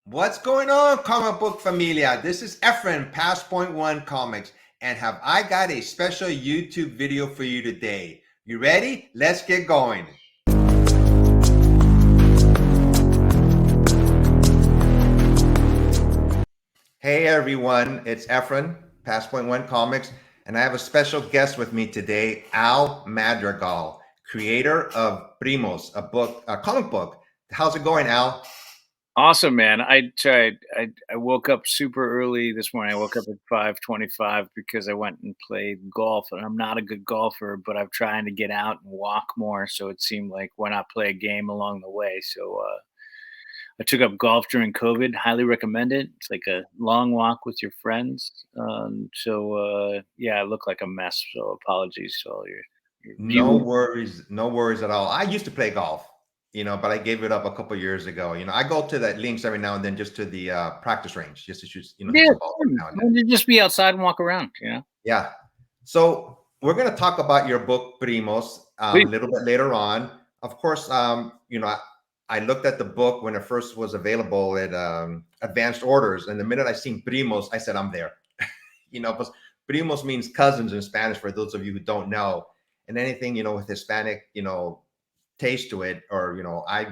What's going on, comic book familia? This is Efren, Past Point One Comics, and have I got a special YouTube video for you today. You ready? Let's get going. Hey everyone, it's Efren, Past Point One Comics, and I have a special guest with me today, Al Madrigal, creator of Primos, a comic book. How's it going, Al? Awesome, man. I tried. I woke up super early this morning. I woke up at 5:25 because I went and played golf, and I'm not a good golfer, but I'm trying to get out and walk more. So it seemed like why not play a game along the way? So I took up golf during COVID. Highly recommend it. It's like a long walk with your friends. Yeah, I look like a mess. So apologies to all your No viewers. worries, no worries at all. I used to play golf, but I gave it up a couple years ago. I go to that links every now and then, just to the practice range, just to shoot, hit Yeah, some balls every now and then. just be outside and walk around. Yeah. So we're gonna talk about your book, Primos, a Please. little bit later on. Of course, I looked at the book when it first was available at advanced orders, and the minute I seen Primos, I said, I'm there. Because primos means cousins in Spanish, for those of you who don't know. And anything, with Hispanic, taste to it, or, I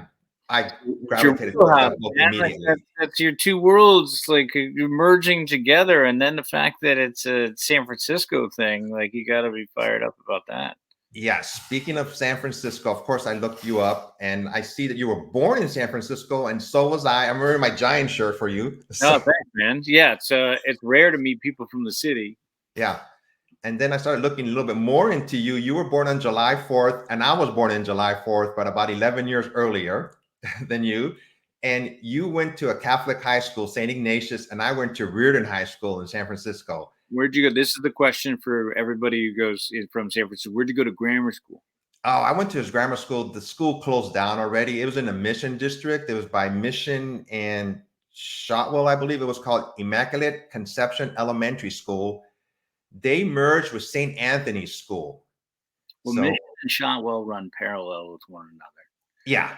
It's your gravitated towards wheelhouse, that book man. Like immediately. that's your two worlds like merging together, and then the fact that it's a San Francisco thing, like you got to be fired up about that. Yeah, speaking of San Francisco, of course, I looked you up and I see that you were born in San Francisco, and so was I. I'm wearing my Giant shirt for you. No, So, thanks, man. Yeah, it's rare to meet people from the city. yeah. And then I started looking a little bit more into you. You were born on July 4th, and I was born in July 4th, but about 11 years earlier than you. And you went to a Catholic high school, St. Ignatius, and I went to Reardon High School in San Francisco. Where'd you go? This is the question for everybody who goes from San Francisco. Where'd you go to grammar school? Oh, I went to his grammar school. The school closed down already. It was in the Mission District. It was by Mission and Shotwell, I believe it was called Immaculate Conception Elementary School. They merged with St. Anthony's School. Well, So, Mission and Shotwell run parallel with one another. yeah.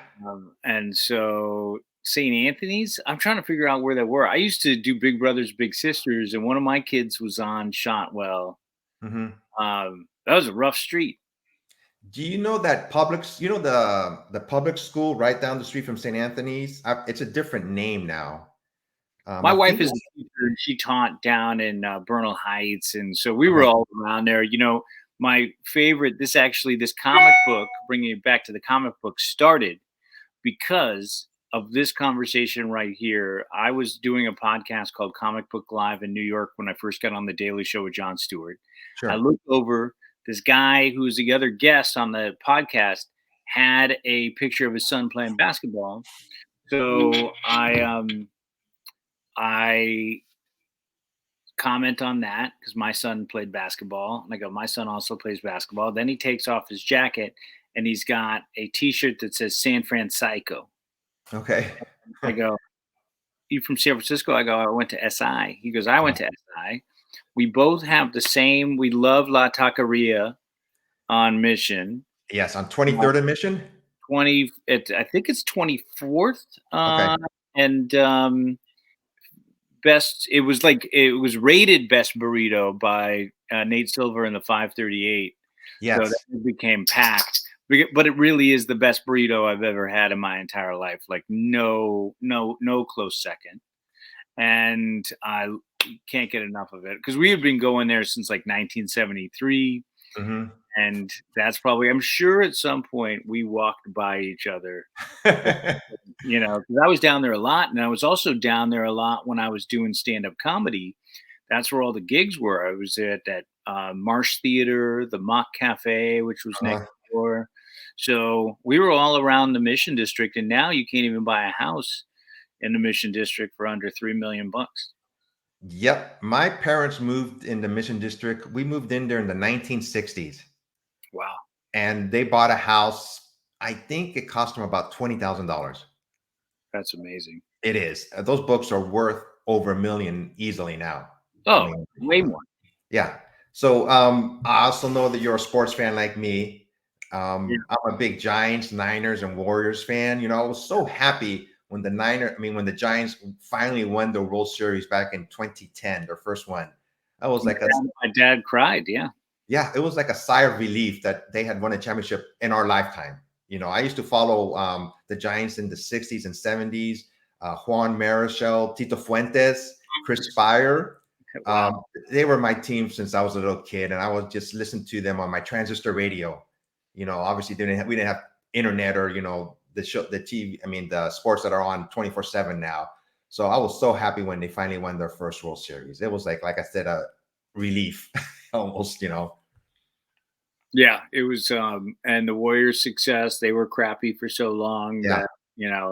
And so St. Anthony's, I'm trying to figure out where they were. I used to do Big Brothers Big Sisters, and one of my kids was on Shotwell. Mm-hmm. That was a rough street. Do you know that the public school right down the street from St. Anthony's? It's a different name now. My I wife think is it's, a teacher, and she taught down in Bernal Heights, and so we were okay. all around there. My favorite, this comic book, bringing it back to the comic book, started because of this conversation right here. I was doing a podcast called Comic Book Live in New York when I first got on the Daily Show with Jon Stewart. I Sure. looked over, this guy who's the other guest on the podcast had a picture of his son playing basketball. So I comment on that because my son played basketball, and I go, my son also plays basketball. Then he takes off his jacket and he's got a T-shirt that says San Francisco. Okay. I go, you from San Francisco? I go, I went to SI. He goes, I went to SI. We both have the same. We love La Taqueria on Mission. Yes, on 23rd and Mission. I think it's 24th. Okay. And best. It was rated best burrito by Nate Silver in the 538. So Yes. that became packed. But it really is the best burrito I've ever had in my entire life. Like no close second. And I can't get enough of it because we have been going there since like 1973. Mm-hmm. And that's probably, I'm sure at some point we walked by each other, because I was down there a lot. And I was also down there a lot when I was doing stand-up comedy. That's where all the gigs were. I was at that Marsh Theater, the Mock Cafe, which was next door. So we were all around the Mission District. And now you can't even buy a house in the Mission District for under $3 million. Yep. My parents moved in the Mission District. We moved in there in the 1960s. Wow. And they bought a house. I think it cost them about $20,000. That's amazing. It is. Those books are worth over $1 million easily now. Oh, way more. Yeah. So I also know that you're a sports fan like me. Yeah. I'm a big Giants, Niners, and Warriors fan. I was so happy when when the Giants finally won the World Series back in 2010, their first one. That was like a My dad cried. Yeah. Yeah, it was like a sigh of relief that they had won a championship in our lifetime. I used to follow the Giants in the 60s and 70s, Juan Marichal, Tito Fuentes, Chris Spire. Wow. They were my team since I was a little kid, and I would just listen to them on my transistor radio. Obviously we didn't have internet or the TV. I mean, the sports that are on 24/7 now. So I was so happy when they finally won their first World Series. It was like I said, a relief almost. Yeah, it was, and the Warriors' success, they were crappy for so long Yeah. that,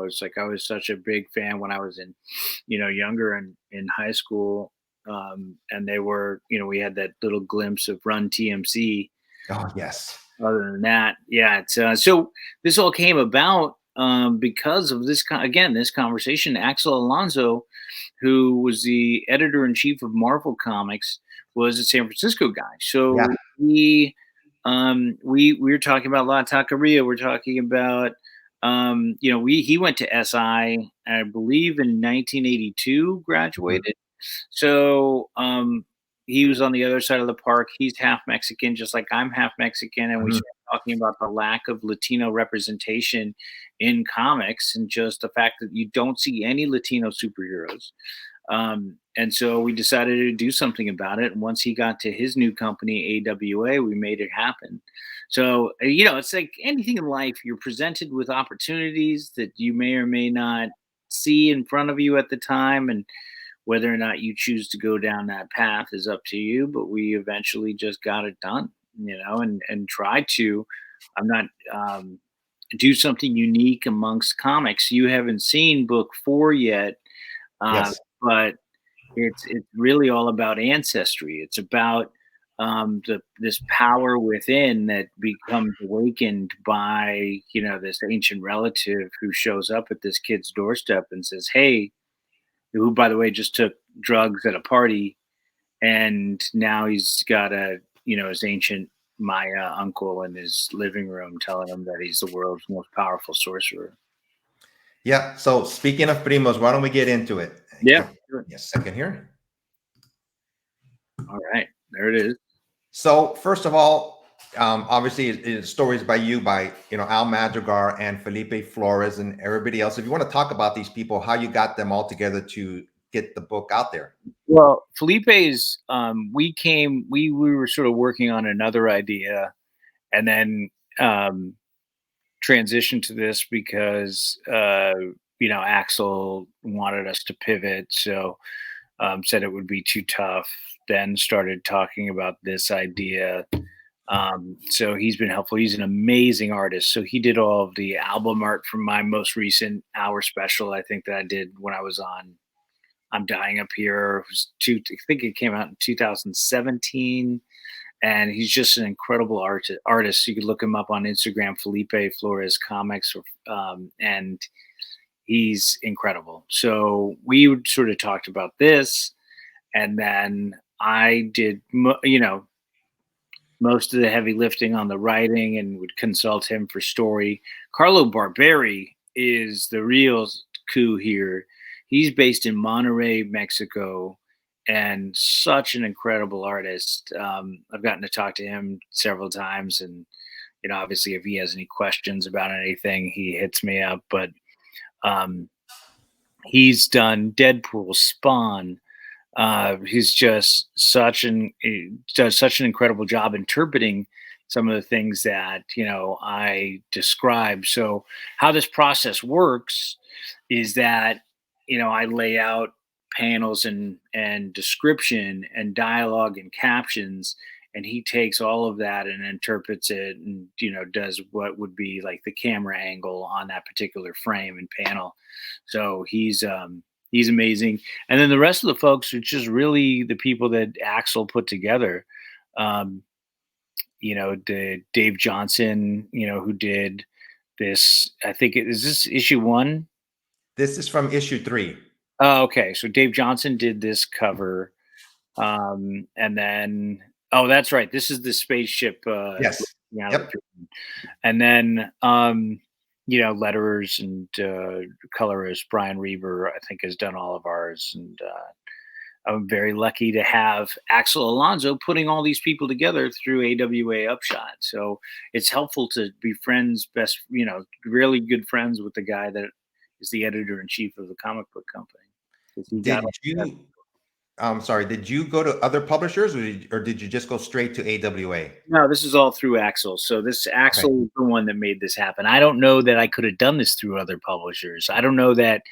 it's like I was such a big fan when I was in, younger and in high school. And they were, we had that little glimpse of Run TMC. Oh, yes. Other than that, yeah, it's so this all came about because of this conversation. Axel Alonso, who was the editor in chief of Marvel Comics, was a San Francisco guy. Yeah. So we were talking about La Taqueria. We're talking about he went to I believe in 1982, Mhm. graduated. So he was on the other side of the park. He's half Mexican, just like I'm half Mexican, and we Mhm. started talking about the lack of Latino representation in comics and just the fact that you don't see any Latino superheroes. And so we decided to do something about it. And once he got to his new company, AWA, we made it happen. So, it's like anything in life, you're presented with opportunities that you may or may not see in front of you at the time. And whether or not you choose to go down that path is up to you. But we eventually just got it done, and try to. I'm not do something unique amongst comics. You haven't seen book 4 yet, Yes. but it's really all about ancestry. It's about this power within that becomes awakened by this ancient relative who shows up at this kid's doorstep and says, "Hey," who by the way just took drugs at a party, and now he's got his ancient Maya uncle in his living room telling him that he's the world's most powerful sorcerer. Yeah. So speaking of primos, why don't we get into it? Yeah. Give Sure. me a second here. All right. There it is. So first of all, obviously, stories by Al Madrigal and Felipe Flores and everybody else. If you want to talk about these people, how you got them all together to get the book out there. Well, Felipe's, we were sort of working on another idea, and then um, transitioned to this because Axel wanted us to pivot, so said it would be too tough. Then started talking about this idea. So he's been helpful. He's an amazing artist. So he did all of the album art from my most recent hour special, I think, that I did when I was on I'm Dying Up Here. I think it came out in 2017. And he's just an incredible artist. You could look him up on Instagram, Felipe Flores Comics, and he's incredible. So we sort of talked about this, and then I did, most of the heavy lifting on the writing and would consult him for story. Carlo Barberi is the real coup here. He's based in Monterrey, Mexico, and such an incredible artist. I've gotten to talk to him several times, and obviously, if he has any questions about anything, he hits me up. But um, he's done Deadpool, Spawn, he's just he does such an incredible job interpreting some of the things that I describe. So how this process works is that I lay out panels and description and dialogue and captions, and he takes all of that and interprets it and does what would be like the camera angle on that particular frame and panel. So he's amazing. And then the rest of the folks are just really the people that Axel put together. Um, the Dave Johnson, who did this. I think is this issue 1. This is from issue 3. Oh, okay. So Dave Johnson did this cover, and then that's right. This is the spaceship. Yes. Out of the Yep. prison. And then letterers and colorist Brian Reber, I think, has done all of ours, and I'm very lucky to have Axel Alonso putting all these people together through AWA Upshot. So it's helpful to be friends, really good friends with the guy that is the editor in chief of the comic book company. 'Cause he got Did all that. you sorry, did you go to other publishers, or did you just go straight to AWA? No, this is all through Axel. So this Okay. Axel is the one that made this happen. I don't know that I could have done this through other publishers. I don't know that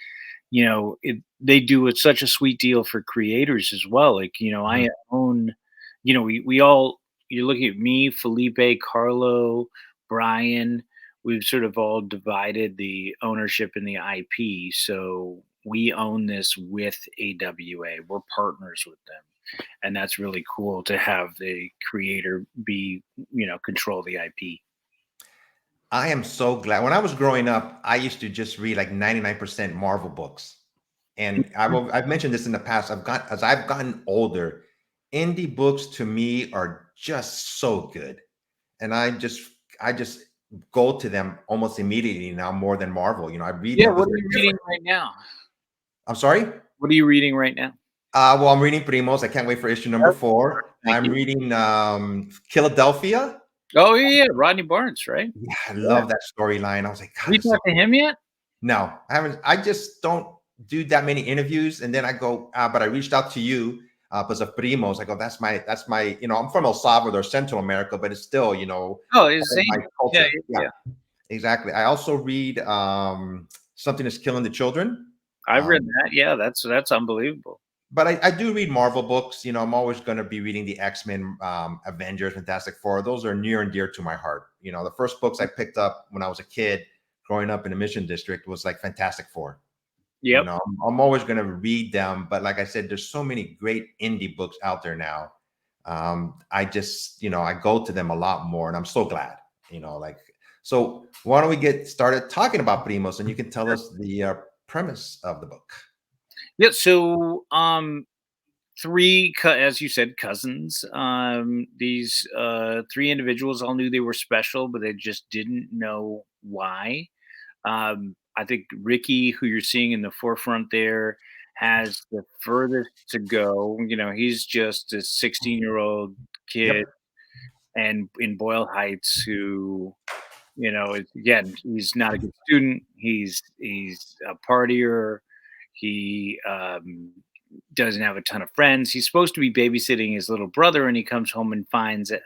they do it such a sweet deal for creators as well. Like, Mhm. I own, we all, you're looking at me, Felipe, Carlo, Brian, we've sort of all divided the ownership in the IP. So we own this with AWA. We're partners with them. And that's really cool to have the creator be, control the IP. I am so glad. When I was growing up, I used to just read like 99% Marvel books. And I've mentioned this in the past. As I've gotten older, indie books to me are just so good. And I just go to them almost immediately now more than Marvel. I read Yeah. them because What are they're you reading different. right now? I'm sorry? What are you reading right now? Well, I'm reading Primos. I can't wait for issue number 4. Thank I'm you. reading Philadelphia. Oh, yeah, yeah, Rodney Barnes, right? Yeah, I Yeah. love that storyline. I was like, Have God, you that's so talked to cool. him yet? No, I haven't. I just don't do that many interviews, and then I go. But I reached out to you because of Primos. I go, that's my. I'm from El Salvador, Central America, but it's still, Oh, it's part of my Zane. Yeah, culture. yeah, Yeah, yeah. exactly. I also read Something Is Killing the Children. I've read Um, that. Yeah, that's unbelievable. but I do read Marvel books. I'm always going to be reading the X-Men, Avengers, Fantastic Four. Those are near and dear to my heart. The first books I picked up when I was a kid, growing up in the Mission District, was like Fantastic Four. Yep. I'm always going to read them, but like I said, there's so many great indie books out there now. I just, I go to them a lot more, and I'm so glad. Like, so why don't we get started talking about Primos, and you can tell us the premise of the book. Yeah. So, as you said, cousins. These three individuals all knew they were special, but they just didn't know why. I think Ricky, who you're seeing in the forefront there, has the furthest to go. He's just a 16-year-old kid, Yep. and in Boyle Heights, who again, he's not a good student. He's a partier. He doesn't have a ton of friends. He's supposed to be babysitting his little brother, and he comes home and finds that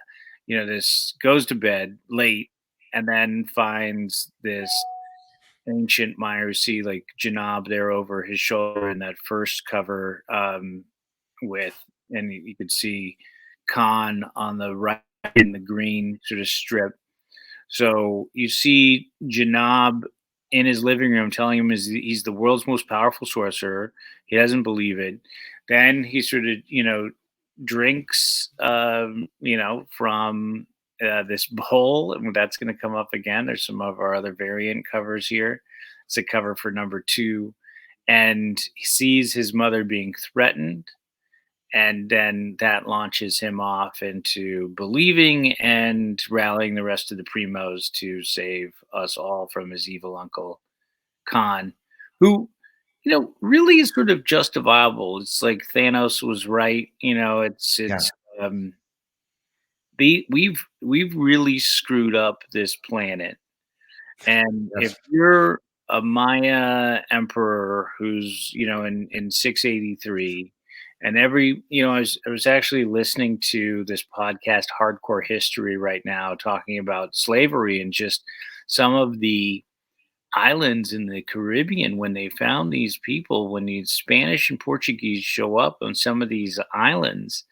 this goes to bed late, and then finds this ancient Myri like Janab there over his shoulder in that first cover, with and you could see Khan on the right in the green sort of strip. So you see Janab in his living room telling him he's the world's most powerful sorcerer. He doesn't believe it. Then he sort of, drinks, from this bowl, and that's going to come up again. There's some of our other variant covers here. It's a cover for number 2. And he sees his mother being threatened, and then that launches him off into believing and rallying the rest of the primos to save us all from his evil uncle Khan, who really is sort of justifiable. It's like Thanos was right. Yeah. Um, we've really screwed up this planet, and if Yes. you're a Maya emperor who's, in 683, and I was actually listening to this podcast, Hardcore History, right now, talking about slavery and just some of the islands in the Caribbean when they found these people, when these Spanish and Portuguese show up on some of these islands,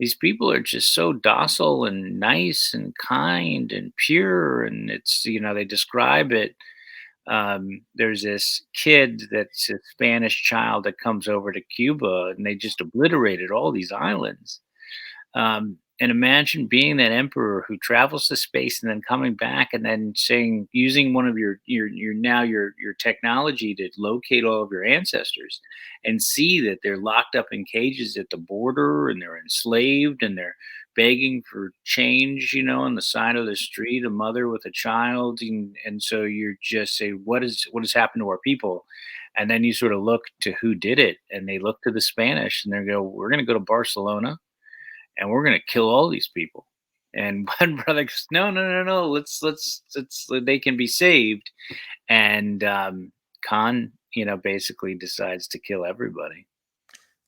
these people are just so docile and nice and kind and pure. And they describe it. There's this kid that's a Spanish child that comes over to Cuba, and they just obliterated all these islands. And imagine being that emperor who travels to space and then coming back and then saying, using one of your technology to locate all of your ancestors, and see that they're locked up in cages at the border, and they're enslaved, and they're begging for change, on the side of the street, a mother with a child, and so you're just say, what has happened to our people? And then you sort of look to who did it, and they look to the Spanish, and they go, we're going to go to Barcelona, and we're going to kill all these people. And one brother goes, no, no, no, no, let's they can be saved. And Khan, basically decides to kill everybody.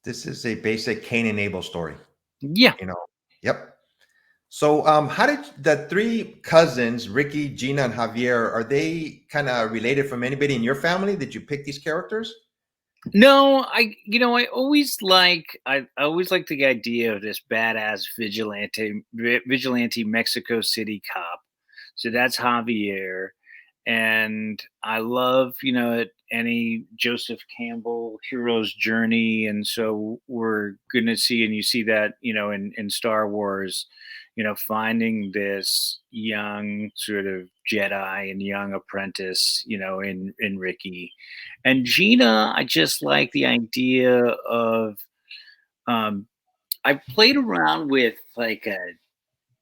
This is a basic Cain and Abel story. Yeah. You know. Yep. So, how did the three cousins, Ricky, Gina, and Javier, are they kind of related from anybody in your family? Did you pick these characters? No, I always like the idea of this badass vigilante Mexico City cop. So that's Javier, and I love any Joseph Campbell hero's journey, and so we're gonna see, and you see that in Star Wars, finding this young sort of Jedi and young apprentice, in Ricky. And Gina, I just like the idea of um I played around with like a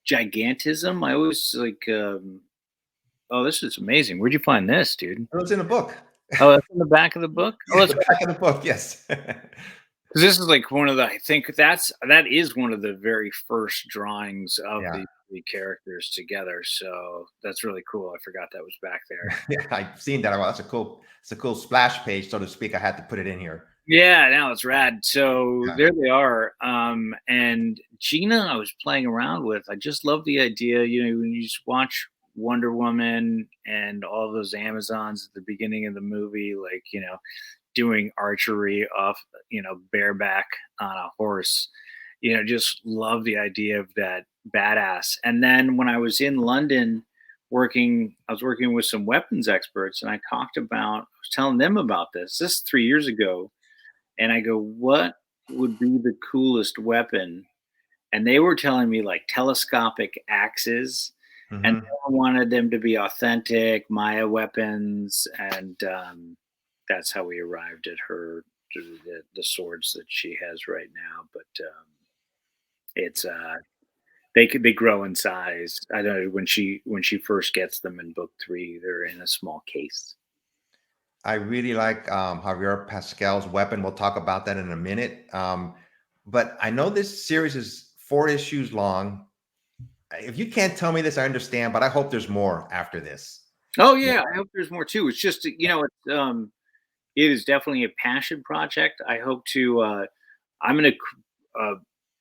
gigantism. I always like oh, this is amazing. Where'd you find this, dude? It was in a book. Oh, that's in the back of the book? Oh, Yeah, that's the back of the book. Yes. 'cause this is like one of the I think that is one of the very first drawings of Yeah. the characters together. So that's really cool. I forgot that was back there. Yeah. I've seen that. Well, it's a cool splash page, so to speak. I had to put it in here. Yeah, now it's rad. So Yeah. there they are. And Gina, I was playing around with. I just love the idea. When you just watch Wonder Woman and all those Amazons at the beginning of the movie, like, doing archery off, bareback on a horse, just love the idea of that badass. And then when I was in London I was working with some weapons experts, and I was telling them about this is 3 years ago, and I go, what would be the coolest weapon? And they were telling me like telescopic axes, and Hmm. I wanted them to be authentic Maya weapons. And that's how we arrived at the swords that she has right now. But it's they grow in size. I don't know, when she first gets them in book 3, they're in a small case. I really like Javier Pascal's weapon. We'll talk about that in a minute. But I know this series is 4 issues long. If you can't tell me this, I understand, but I hope there's more after this. Oh Yeah. yeah, I hope there's more too. It's just it is definitely a passion project. I hope to. I'm gonna.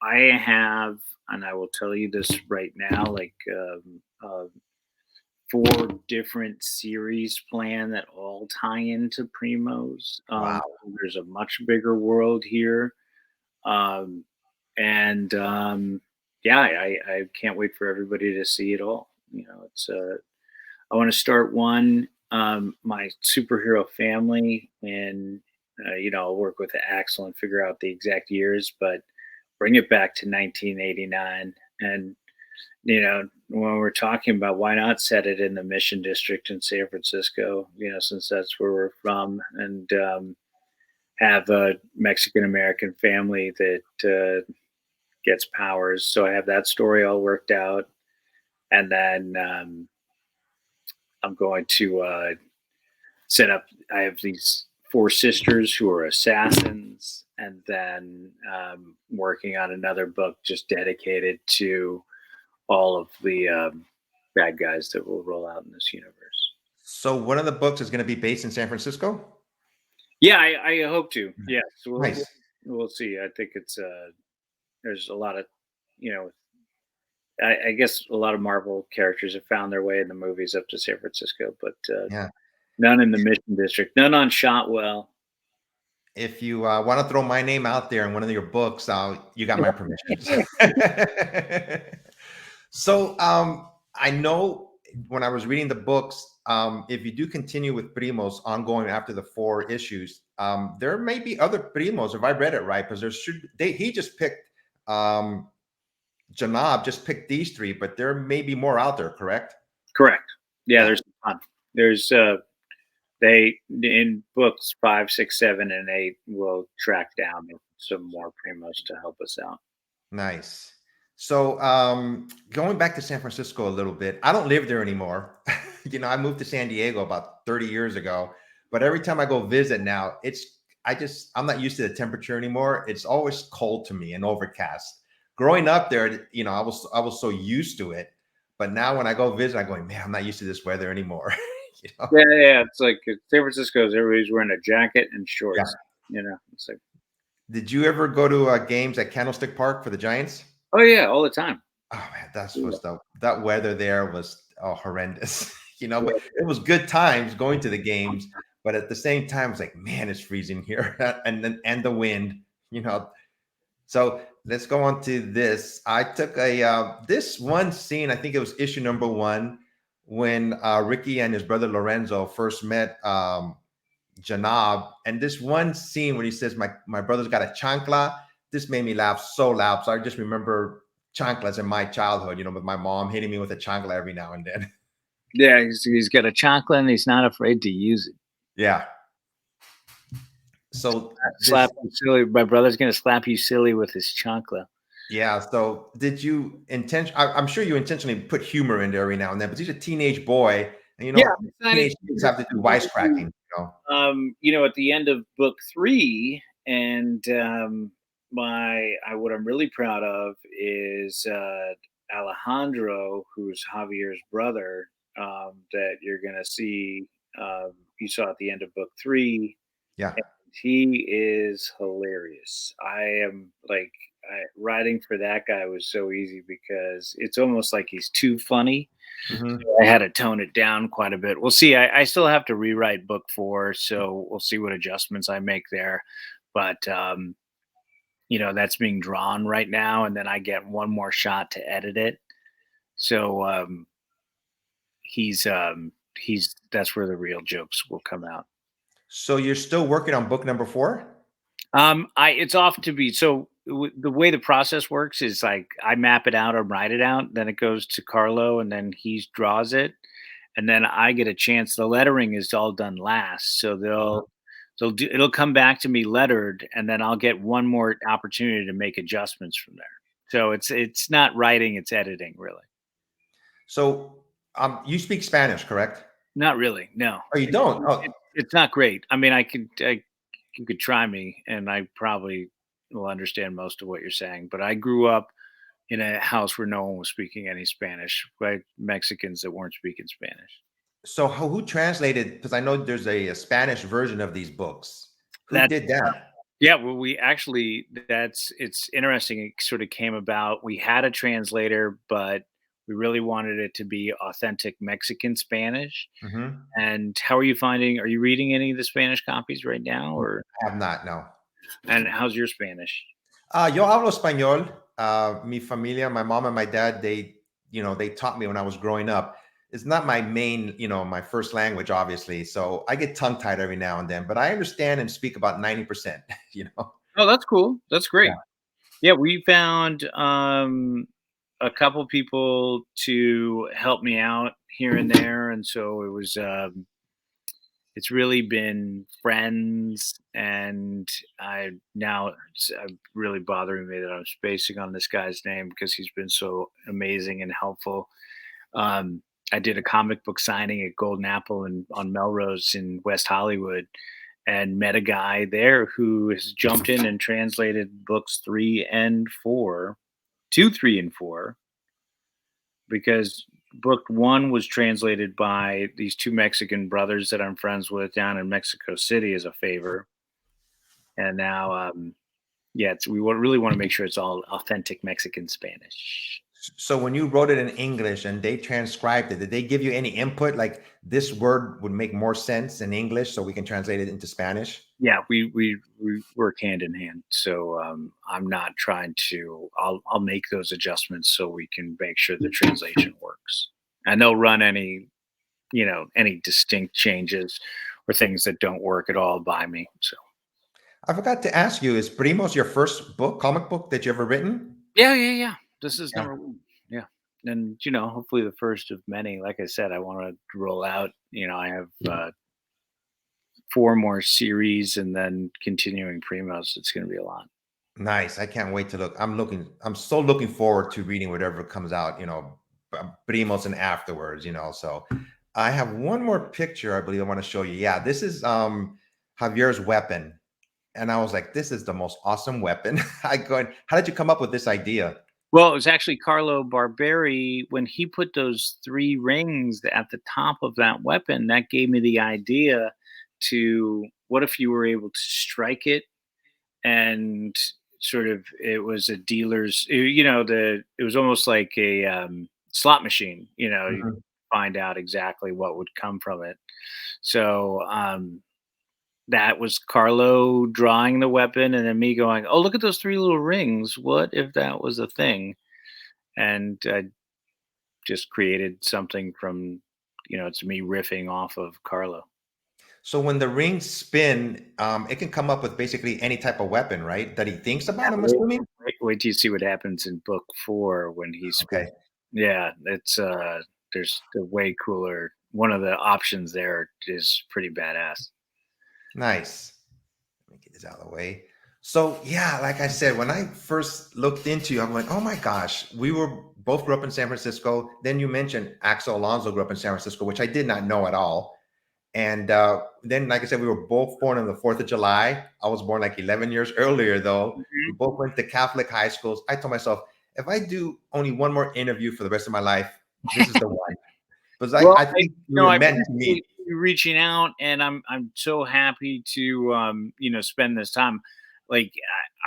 I have, and I will tell you this right now, like 4 different series planned that all tie into Primos. Wow. There's a much bigger world here, um, and yeah, I can't wait for everybody to see it all. It's I want to start one, my superhero family, and I'll work with Axel and figure out the exact years, but bring it back to 1989. And when we're talking about why not set it in the Mission District in San Francisco, since that's where we're from, and have a Mexican American family that gets powers. So I have that story all worked out, and then I'm going to set up. I have these 4 sisters who are assassins, and then working on another book just dedicated to all of the bad guys that will roll out in this universe. So one of the books is going to be based in San Francisco. Yeah, I hope to. Yes, Nice. we'll see. I think it's there's a lot of you know I guess a lot of Marvel characters have found their way in the movies up to San Francisco, but Yeah. none in the Mission District, none on Shotwell. If you want to throw my name out there in one of your books, you got my permission. So I know when I was reading the books, if you do continue with Primos ongoing after the 4 issues, there may be other Primos, if I read it right, because he just picked Janab just picked these 3, but there may be more out there, correct? Correct. Yeah, Yeah. there's a ton. There's they in books 5, 6, 7, and 8 will track down some more primos to help us out. Nice. So, going back to San Francisco a little bit, I don't live there anymore. I moved to San Diego about 30 years ago, but every time I go visit now, I'm not used to the temperature anymore. It's always cold to me and overcast. Growing up there, I was so used to it, but now when I go visit, I'm going, man, I'm not used to this weather anymore. you know? Yeah, yeah. It's like San Francisco's everybody's wearing a jacket and Yeah. shorts. It's like, Did you ever go to games at Candlestick Park for the Giants? oh yeah, all the time. Oh man, that's Yeah, was the that weather there was horrendous. But yeah. it was good times going to the games. But at the same time, it's like, man, it's freezing here, and the wind. You know. So let's go on to this. I took this one scene. I think it was issue number one when Ricky and his brother Lorenzo first met Janab, and this one scene when he says, "My brother's got a chancla." This made me laugh so loud. So I just remember chanclas in my childhood. With my mom hitting me with a chancla every now and then. Yeah, he's got a chocolate and he's not afraid to use it. Yeah. So Slap this, you silly. My brother's gonna slap you silly with his chocolate. yeah. So did you I'm sure you intentionally put humor in there every now and then, but he's a teenage boy, and Yeah, I'm excited. teenage kids have to do wisecracking. At the end of book three, and what I'm really proud of is Alejandro, who's Javier's brother, that you're gonna see. You saw at the end of book three. Yeah. He is hilarious. Writing for that guy was so easy because it's almost like he's too funny. Hmm. I had to tone it down quite a bit. We'll see. I still have to rewrite book four, so we'll see what adjustments I make there. But that's being drawn right now, and then I get one more shot to edit it. So he's that's where the real jokes will come out. So you're still working on book number four? I it's off to be so the way the process works is like I map it out or write it out, then it goes to Carlo, and then he draws it, and then I get a chance. The lettering is all done last, so it'll come back to me lettered, and then I'll get one more opportunity to make adjustments from there. So it's not writing, it's editing, really. So you speak Spanish, correct? Not really, no. Oh, you don't? Oh, It's not great. I mean, you could try me, and I probably will understand most of what you're saying. But I grew up in a house where no one was speaking any Spanish, right? Mexicans that weren't speaking Spanish. so who translated? Because I know there's a Spanish version of these books. Who That did that? Yeah, well, we actually that's it's interesting. It sort of came about. We had a translator, but we really wanted it to be authentic Mexican Spanish. Hmm. And how are you finding? Are you reading any of the Spanish copies right now, or I have not, no. and how's your Spanish? Yo hablo español. Mi familia, my mom and my dad, they taught me when I was growing up. It's not my main, my first language, obviously. So I get tongue tied every now and then, but I understand and speak about 90%, you know? Oh, that's cool. That's great. Yeah. Yeah, we found a couple people to help me out here and there, and so it's really been friends, and I now it's really bothering me that I'm spacing on this guy's name because he's been so amazing and helpful. I did a comic book signing at Golden Apple and on Melrose in West Hollywood, and met a guy there who has jumped in and translated books 3 and 4, 2, 3, and 4, because book one was translated by these two Mexican brothers that I'm friends with down in Mexico City as a favor. And now, really want to make sure it's all authentic Mexican Spanish. So when you wrote it in English and they transcribed it, did they give you any input? Like this word would make more sense in English, so we can translate it into Spanish? Yeah, we work hand in hand. So I'm not trying to. I'll make those adjustments so we can make sure the translation works, and they'll run any distinct changes or things that don't work at all by me. So I forgot to ask you, is Primos your first comic book that you ever written? yeah, yeah, yeah. This is Yeah. number one. Yeah, and hopefully the first of many. Like I said, I want to roll out. I have 4 more series, and then continuing Primos. It's going to be a lot. Nice. I can't wait to look. I'm so looking forward to reading whatever comes out, Primos and afterwards, So I have one more picture I believe I want to show you. Yeah, this is Javier's weapon. And I was like, this is the most awesome weapon. How did you come up with this idea? Well, it was actually Carlo Barberi when he put those 3 rings at the top of that weapon, that gave me the idea to what if you were able to strike it and sort of it was a dealer's it was almost like a, slot machine, you Mhm. find out exactly what would come from it. So, that was Carlo drawing the weapon and then me going, "Oh, look at those 3 little rings. What if that was a thing?" And I just created something from, it's me riffing off of Carlo. So when the rings spin, it can come up with basically any type of weapon, right? That he thinks Yeah, about, I'm wait, assuming. wait till you see what happens in book 4 when he's Okay, yeah, it's there's the way cooler. One of the options there is pretty badass. nice. Let me get this out of the way. So yeah, like I said, when I first looked into you, I'm like, oh my gosh, we were both grew up in San Francisco. Then you mentioned Axel Alonso grew up in San Francisco, which I did not know at all. And then, like I said, we were both born on the 4th of July. I was born like 11 years earlier, though. We Mhm. both went to Catholic high schools. I told myself, if I do only one more interview for the rest of my life, this is the one. Because Well, I think we were I meant to meet. appreciate you reaching out, and I'm so happy to spend this time. Like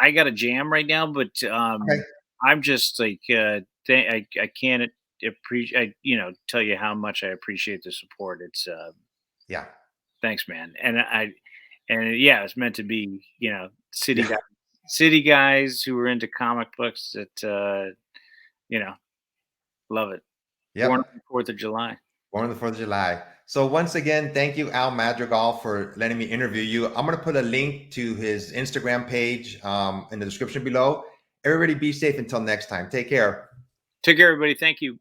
I got a jam right now, but Okay. I'm just like I can't appreciate tell you how much I appreciate the support. It's Yeah. thanks, man, and yeah, it's meant to be. Yeah. City guys who are into comic books that you know love it. Born on Yep. the 4th of July. Born on the 4th of July. So once again, thank you, Al Madrigal, for letting me interview you. I'm going to put a link to his Instagram page in the description below. Everybody be safe until next time. Take care. Take care, everybody. Thank you.